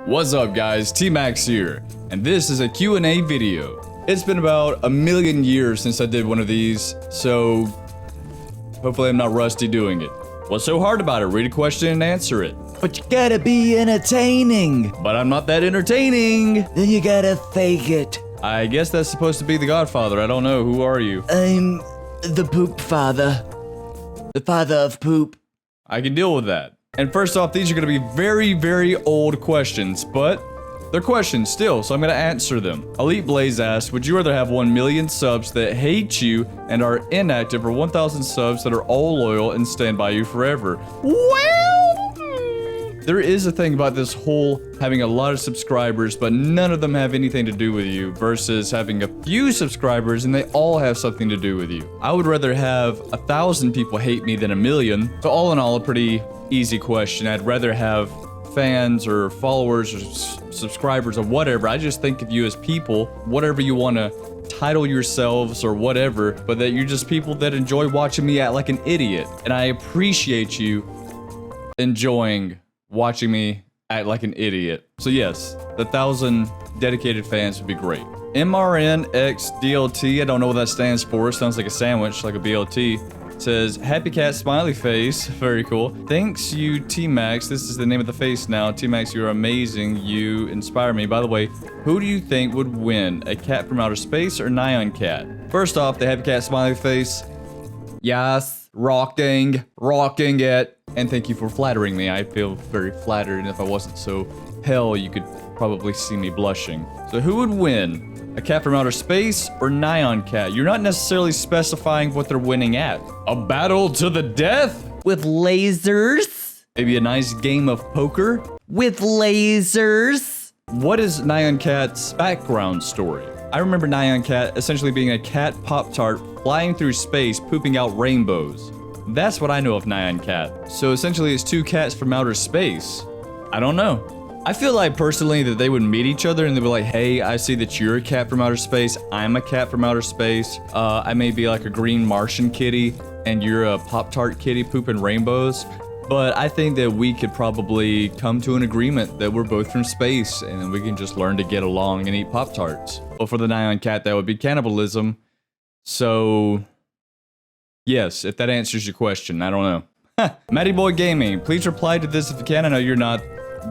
What's up guys, T-Max here, and this is a Q&A video. It's been about a million years since I did one of these, so hopefully I'm not rusty doing it. What's so hard about it? Read a question and answer it. But you gotta be entertaining. But I'm not that entertaining. Then you gotta fake it. I guess that's supposed to be the Godfather. I don't know. Who are you? I'm the poop father. The father of poop. I can deal with that. And first off, these are going to be very, very old questions, but they're questions still, so I'm going to answer them. Elite Blaze asks, would you rather have 1 million subs that hate you and are inactive, or 1,000 subs that are all loyal and stand by you forever? Well, there is a thing about this whole having a lot of subscribers, but none of them have anything to do with you, versus having a few subscribers and they all have something to do with you. I would rather have 1,000 people hate me than 1 million. So all in all, a pretty easy question. I'd rather have fans or followers or subscribers or whatever. I just think of you as people, whatever you want to title yourselves or whatever, but that you're just people that enjoy watching me act like an idiot. And I appreciate you enjoying watching me act like an idiot. So yes, the 1,000 dedicated fans would be great. MRNXDLT, I don't know what that stands for. It sounds like a sandwich, like a BLT. Says, Happy Cat smiley face. Very cool. Thanks you, T-Max. This is the name of the face now. T-Max, you're amazing. You inspire me. By the way, who do you think would win? A cat from outer space or Nyan Cat? First off, the Happy Cat smiley face. Yes, rocking it. And thank you for flattering me. I feel very flattered, and if I wasn't so pale, you could probably see me blushing. So who would win? A cat from outer space or Nyan Cat? You're not necessarily specifying what they're winning at. A battle to the death? With lasers? Maybe a nice game of poker? With lasers? What is Nyan Cat's background story? I remember Nyan Cat essentially being a cat Pop-Tart flying through space, pooping out rainbows. That's what I know of Nyan Cat. So essentially it's two cats from outer space. I don't know. I feel like personally that they would meet each other and they'd be like, hey, I see that you're a cat from outer space. I'm a cat from outer space. I may be like a green Martian kitty and you're a Pop-Tart kitty pooping rainbows. But I think that we could probably come to an agreement that we're both from space and we can just learn to get along and eat Pop-Tarts. Well, for the Nyan Cat, that would be cannibalism. So yes, if that answers your question, I don't know. Matty Boy Gaming, please reply to this if you can. I know you're not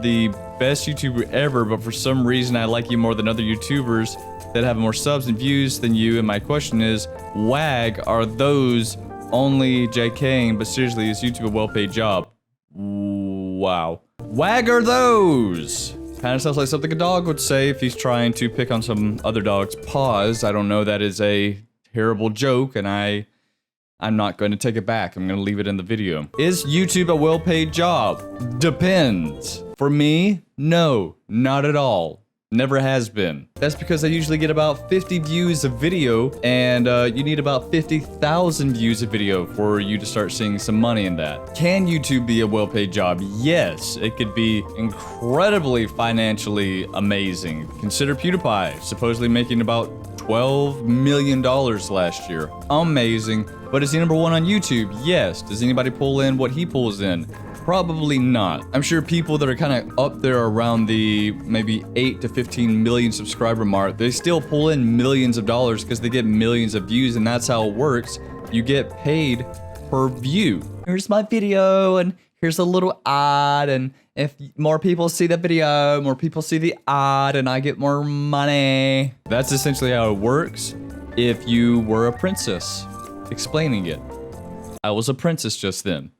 the best YouTuber ever, but for some reason I like you more than other YouTubers that have more subs and views than you, and my question is, WAG, are those only JKing, but seriously, is YouTube a well-paid job? Wow. WAG are those? Kinda sounds like something a dog would say if he's trying to pick on some other dog's paws. I don't know, that is a terrible joke, and I'm not going to take it back. I'm going to leave it in the video. Is YouTube a well-paid job? Depends. For me, no, not at all. Never has been. That's because I usually get about 50 views a video, and you need about 50,000 views a video for you to start seeing some money in that. Can YouTube be a well-paid job? Yes, it could be incredibly financially amazing. Consider PewDiePie, supposedly making about $12 million last year. Amazing. But is he #1 on YouTube? Yes. Does anybody pull in what he pulls in? Probably not. I'm sure people that are kind of up there around the maybe 8 to 15 million subscriber mark, they still pull in millions of dollars because they get millions of views, and that's how it works. You get paid per view. Here's my video, and here's a little ad, and if more people see the video, more people see the ad, and I get more money. That's essentially how it works if you were a princess. Explaining it. I was a princess just then.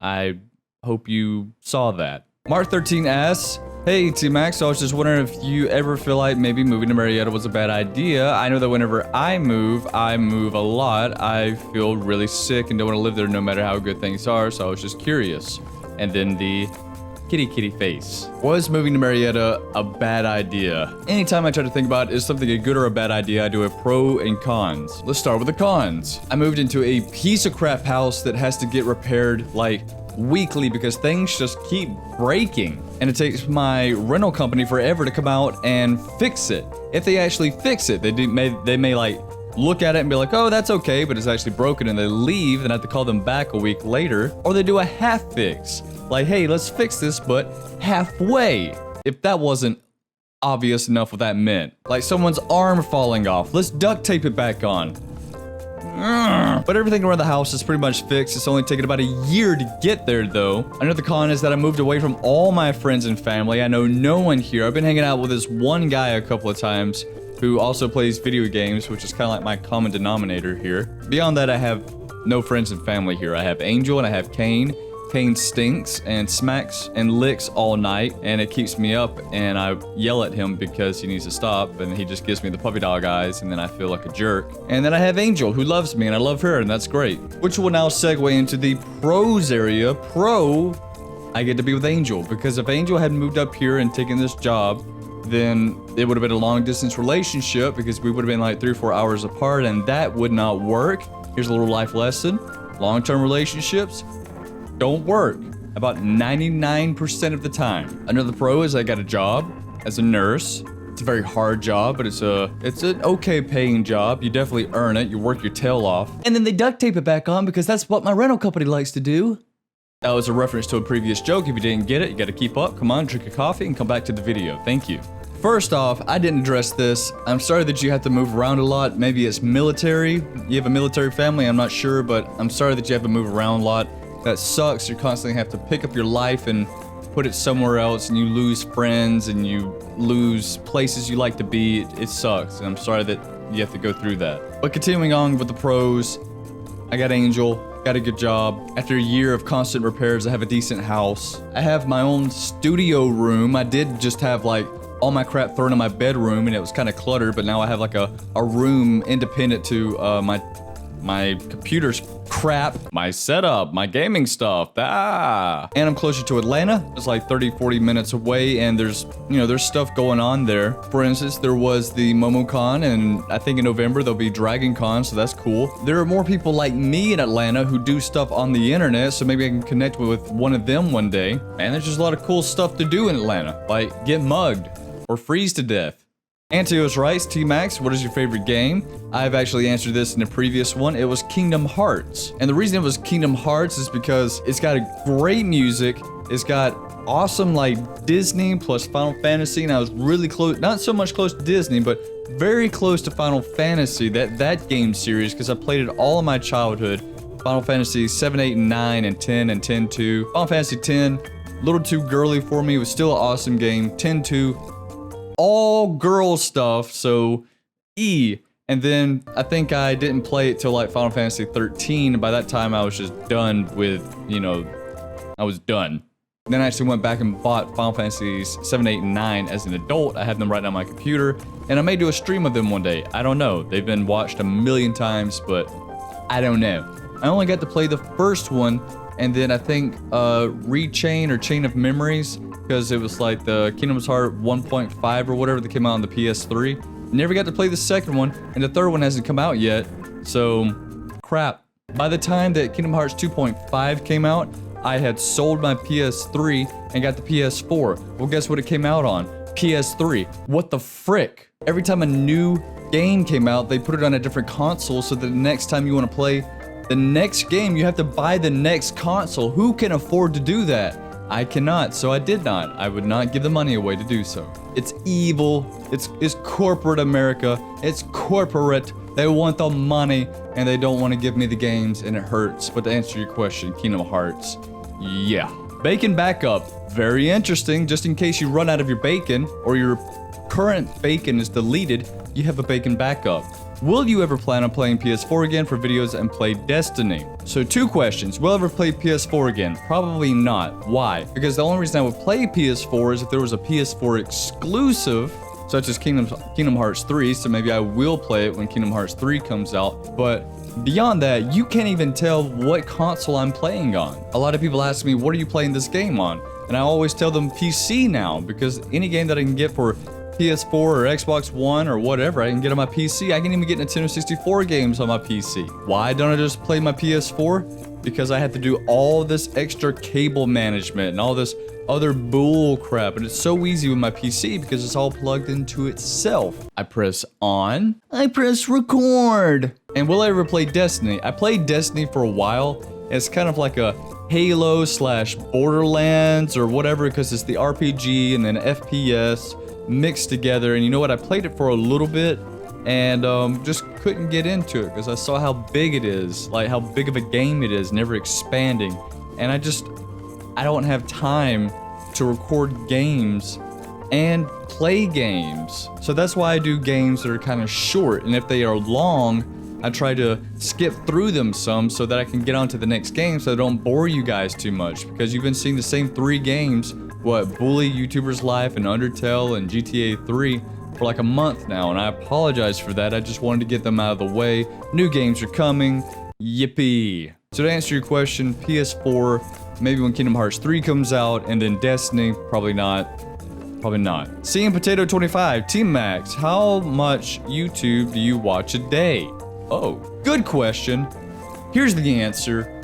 I hope you saw that. Mark13 asks, hey T-Max, I was just wondering if you ever feel like maybe moving to Marietta was a bad idea. I know that whenever I move a lot. I feel really sick and don't want to live there no matter how good things are, so I was just curious. And then the kitty face. Was moving to Marietta a bad idea? Anytime I try to think about is something a good or a bad idea, I do a pro and cons. Let's start with the cons. I moved into a piece of crap house that has to get repaired like weekly because things just keep breaking. And it takes my rental company forever to come out and fix it. If they actually fix it, they may like look at it and be like, oh, that's okay, but it's actually broken, and they leave and I have to call them back a week later. Or they do a half fix. Like, hey, let's fix this, but halfway. If that wasn't obvious enough what that meant. Like someone's arm falling off. Let's duct tape it back on. But everything around the house is pretty much fixed. It's only taken about a year to get there though. Another con is that I moved away from all my friends and family. I know no one here. I've been hanging out with this one guy a couple of times who also plays video games, which is kind of like my common denominator here. Beyond that, I have no friends and family here. I have Angel and I have Kane. Kane stinks and smacks and licks all night, and it keeps me up, and I yell at him because he needs to stop, and he just gives me the puppy dog eyes, and then I feel like a jerk. And then I have Angel, who loves me, and I love her, and that's great. Which will now segue into the pros area. Pro, I get to be with Angel, because if Angel had moved up here and taken this job, then it would have been a long distance relationship because we would have been like 3 or 4 hours apart, and that would not work. Here's a little life lesson. Long-term relationships don't work about 99% of the time. Another pro is I got a job as a nurse. It's a very hard job, but it's an okay paying job. You definitely earn it. You work your tail off. And then they duct tape it back on because that's what my rental company likes to do. That was a reference to a previous joke. If you didn't get it, you gotta keep up. Come on, drink a coffee and come back to the video. Thank you. First off, I didn't address this. I'm sorry that you have to move around a lot. Maybe it's military. You have a military family, I'm not sure, but I'm sorry that you have to move around a lot. That sucks. You constantly have to pick up your life and put it somewhere else, and you lose friends and you lose places you like to be. It sucks, and I'm sorry that you have to go through that. But continuing on with the pros, I got Angel, got a good job. After a year of constant repairs, I have a decent house. I have my own studio room. I did just have like all my crap thrown in my bedroom, and it was kind of cluttered, but now I have like a room independent to my computer's crap, my setup, my gaming stuff. And I'm closer to Atlanta. It's like 30-40 minutes away, and there's stuff going on there. For instance, there was the MomoCon, and I think in November there'll be Dragon Con, so that's cool. There are more people like me in Atlanta who do stuff on the internet, so maybe I can connect with one of them one day. And there's just a lot of cool stuff to do in Atlanta, like get mugged or freeze to death. Antios writes, T-Max, what is your favorite game? I've actually answered this in a previous one. It was Kingdom Hearts. And the reason it was Kingdom Hearts is because it's got a great music. It's got awesome like Disney plus Final Fantasy. And I was really close, not so much close to Disney, but very close to Final Fantasy, that game series, because I played it all in my childhood. Final Fantasy 7, 8, and 9, and 10, and 10-2. Final Fantasy 10, a little too girly for me. It was still an awesome game. 10-2. All girl stuff, so E. And then I think I didn't play it till like Final Fantasy 13. And by that time I was just done with, I was done. Then I actually went back and bought Final Fantasies 7, 8, and 9 as an adult. I have them right now on my computer, and I may do a stream of them one day. I don't know. They've been watched a million times, but I don't know. I only got to play the first one, and then I think Rechain or Chain of Memories, because it was like the Kingdom Hearts 1.5 or whatever that came out on the PS3. Never got to play the second one, and the third one hasn't come out yet, so crap. By the time that Kingdom Hearts 2.5 came out, I had sold my PS3 and got the PS4. Well, guess what it came out on? PS3. What the frick? Every time a new game came out, they put it on a different console, so that the next time you want to play the next game, you have to buy the next console. Who can afford to do that? I cannot, so I did not. I would not give the money away to do so. It's evil. It's corporate America. It's corporate. They want the money, and they don't want to give me the games, and it hurts. But to answer your question, Kingdom Hearts, yeah. Bacon backup, very interesting. Just in case you run out of your bacon, or your current bacon is deleted, you have a bacon backup. Will you ever plan on playing PS4 again for videos and play Destiny? So 2 questions. Will I ever play PS4 again? Probably not. Why? Because the only reason I would play PS4 is if there was a PS4 exclusive, such as Kingdom Hearts 3, so maybe I will play it when Kingdom Hearts 3 comes out. But beyond that, you can't even tell what console I'm playing on. A lot of people ask me, what are you playing this game on? And I always tell them PC now, because any game that I can get for PS4 or Xbox One or whatever I can get on my PC. I can even get Nintendo 64 games on my PC. Why don't I just play my PS4? Because I have to do all this extra cable management and all this other bull crap, and it's so easy with my PC because it's all plugged into itself. I press on, I press record. And will I ever play Destiny? I played Destiny for a while. It's kind of like a Halo / Borderlands or whatever, because it's the RPG and then FPS mixed together. And you know what? I played it for a little bit and just couldn't get into it because I saw how big it is, like how big of a game it is, never expanding. And I don't have time to record games and play games. So that's why I do games that are kind of short, and if they are long, I try to skip through them some so that I can get on to the next game so I don't bore you guys too much, because you've been seeing the same 3 games, Bully, YouTuber's Life, and Undertale, and GTA 3 for like a month now, and I apologize for that. I just wanted to get them out of the way. New games are coming, yippee. So to answer your question, PS4, maybe when Kingdom Hearts 3 comes out, and then Destiny, probably not. Probably not. Seeing Potato 25, Team Max, how much YouTube do you watch a day? Oh, good question. Here's the answer.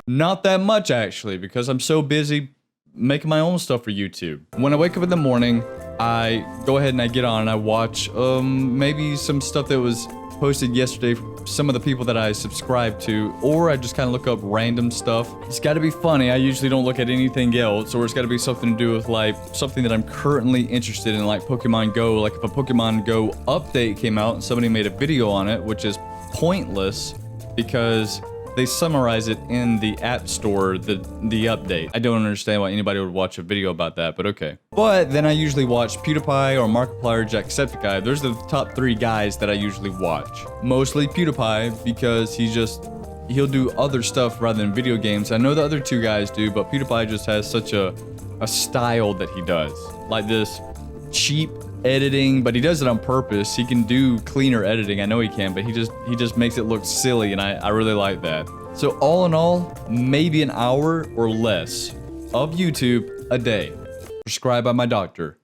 Not that much, actually, because I'm so busy making my own stuff for YouTube. When I wake up in the morning, I go ahead and I get on and I watch maybe some stuff that was posted yesterday, some of the people that I subscribe to, or I just kind of look up random stuff. It's got to be funny. I usually don't look at anything else, or it's got to be something to do with like something that I'm currently interested in, like Pokemon Go. Like if a Pokemon Go update came out and somebody made a video on it, which is pointless because they summarize it in the App Store, the update. I don't understand why anybody would watch a video about that, but okay. But then I usually watch PewDiePie or Markiplier or Jacksepticeye. Those are the top 3 guys that I usually watch. Mostly PewDiePie because he'll do other stuff rather than video games. I know the other 2 guys do, but PewDiePie just has such a style that he does. Like this cheap editing, but he does it on purpose. He can do cleaner editing, I know he can, but he just makes it look silly, and I really like that. So all in all, maybe an hour or less of YouTube a day, prescribed by my doctor.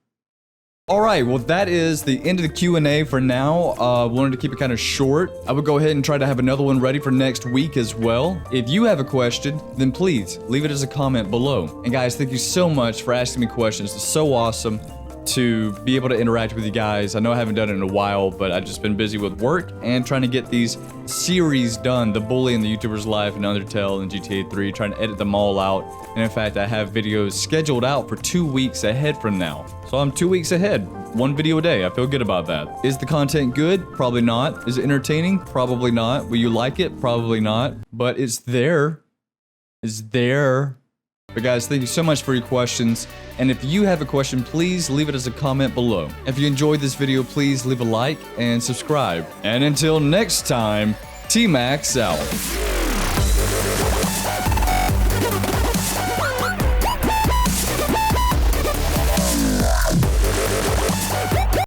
All right, well that is the end of the Q&A for now. Wanted to keep it kind of short. I would go ahead and try to have another one ready for next week as well. If you have a question, then please leave it as a comment below. And guys, thank you so much for asking me questions. It's so awesome to be able to interact with you guys. I know I haven't done it in a while, but I've just been busy with work and trying to get these series done, the Bully and the YouTuber's Life and Undertale and GTA 3, trying to edit them all out. And in fact, I have videos scheduled out for 2 weeks ahead from now. So I'm 2 weeks ahead, 1 video a day. I feel good about that. Is the content good? Probably not. Is it entertaining? Probably not. Will you like it? Probably not. But it's there. It's there. But guys, thank you so much for your questions, and if you have a question, please leave it as a comment below. If you enjoyed this video, please leave a like and subscribe. And until next time, T-Max out.